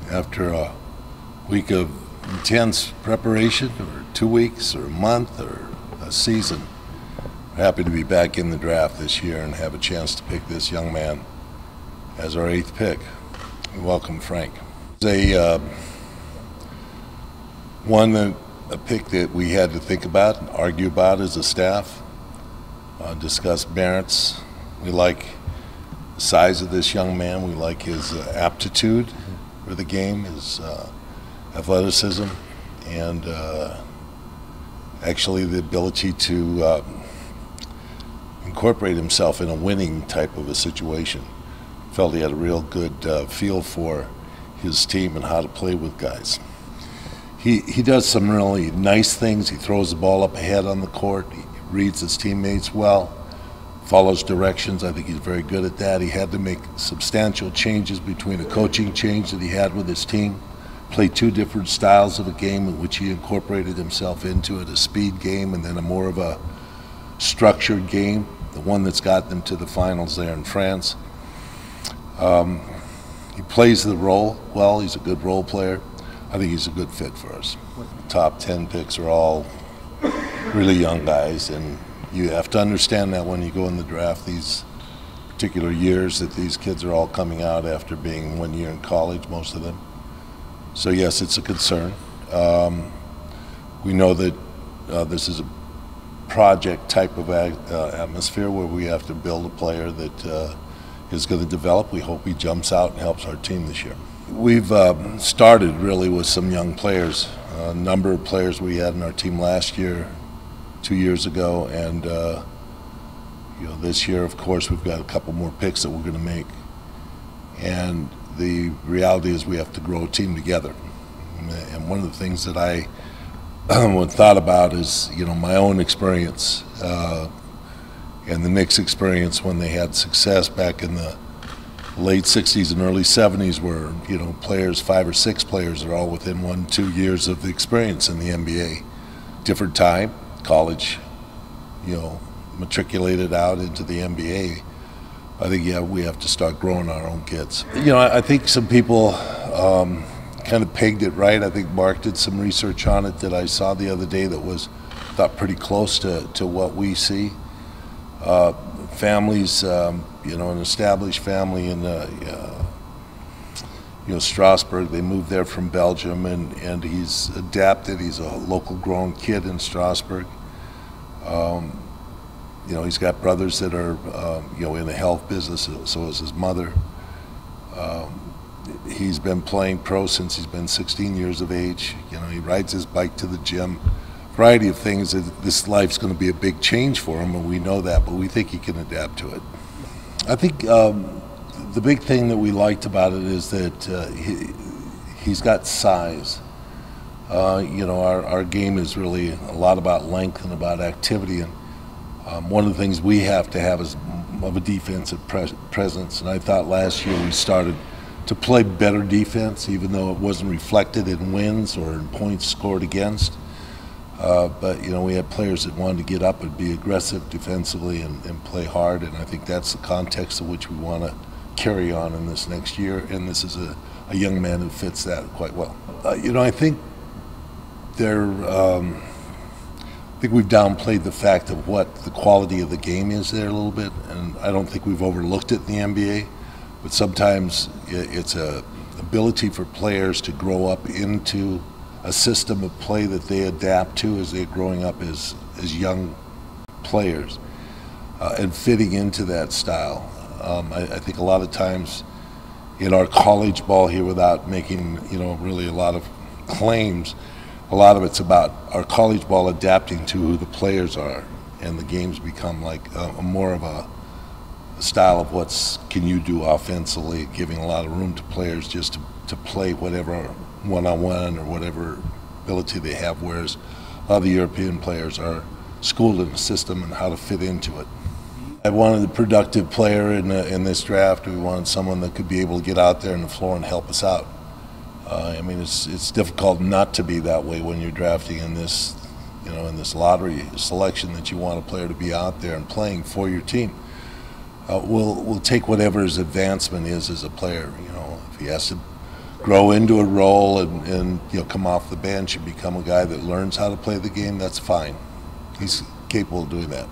after a week of intense preparation, or 2 weeks, or a month, or a season. We're happy to be back in the draft this year and have a chance to pick this young man as our 8th pick. We welcome Frank. It's a pick that we had to think about and argue about as a staff, discuss merits. We like the size of this young man. We like his aptitude for the game, his athleticism, and actually the ability to incorporate himself in a winning type of a situation. Felt he had a real good feel for his team and how to play with guys. He does some really nice things. He throws the ball up ahead on the court. He reads his teammates well, follows directions. I think he's very good at that. He had to make substantial changes between a coaching change that he had with his team, played 2 different styles of a game in which he incorporated himself into it, a speed game and then a more of a structured game, the one that's got them to the finals there in France. He plays the role well. He's a good role player. I think he's a good fit for us. Top 10 picks are all really young guys, and you have to understand that when you go in the draft these particular years, that these kids are all coming out after being 1 year in college, most of them. So yes, it's a concern. We know that this is a project type of atmosphere where we have to build a player that is going to develop. We hope he jumps out and helps our team this year. We've started really with some young players. A number of players we had in our team last year, 2 years ago, and this year, of course, we've got a couple more picks that we're going to make. And the reality is we have to grow a team together. And one of the things that I thought about is, my own experience and the Knicks experience when they had success back in the late 60s and early 70s, where players, 5 or 6 players, are all within 1-2 years of the experience in the NBA. Different time, college, matriculated out into the NBA. I think we have to start growing our own kids. I think some people kind of pegged it right. I think Mark did some research on it that I saw the other day that was thought pretty close to what we see. Families, an established family in Strasbourg. They moved there from Belgium, and he's adapted. He's a local grown kid in Strasbourg. He's got brothers that are in the health business, so is his mother. He's been playing pro since he's been 16 years of age. He rides his bike to the gym. Variety of things. This life's going to be a big change for him, and we know that, but we think he can adapt to it. I think the big thing that we liked about it is that he's got size. Our game is really a lot about length and about activity, and one of the things we have to have is of a defensive presence. And I thought last year we started to play better defense, even though it wasn't reflected in wins or in points scored against. But we had players that wanted to get up and be aggressive defensively and play hard, and I think that's the context in which we want to carry on in this next year, and this is a young man who fits that quite well. I think we've downplayed the fact of what the quality of the game is there a little bit, and I don't think we've overlooked it in the NBA, but sometimes it's a ability for players to grow up into a system of play that they adapt to as they're growing up as young players, and fitting into that style. I think a lot of times in our college ball here, without making really a lot of claims, a lot of it's about our college ball adapting to who the players are, and the games become like more of a style of can you do offensively, giving a lot of room to players just to play whatever one-on-one or whatever ability they have, whereas a lot of the European players are schooled in a system and how to fit into it. I wanted a productive player in this draft. We wanted someone that could be able to get out there on the floor and help us out. It's difficult not to be that way when you're drafting in this, in this lottery selection, that you want a player to be out there and playing for your team. We'll take whatever his advancement is as a player. If he has to grow into a role and come off the bench and become a guy that learns how to play the game, that's fine. He's capable of doing that.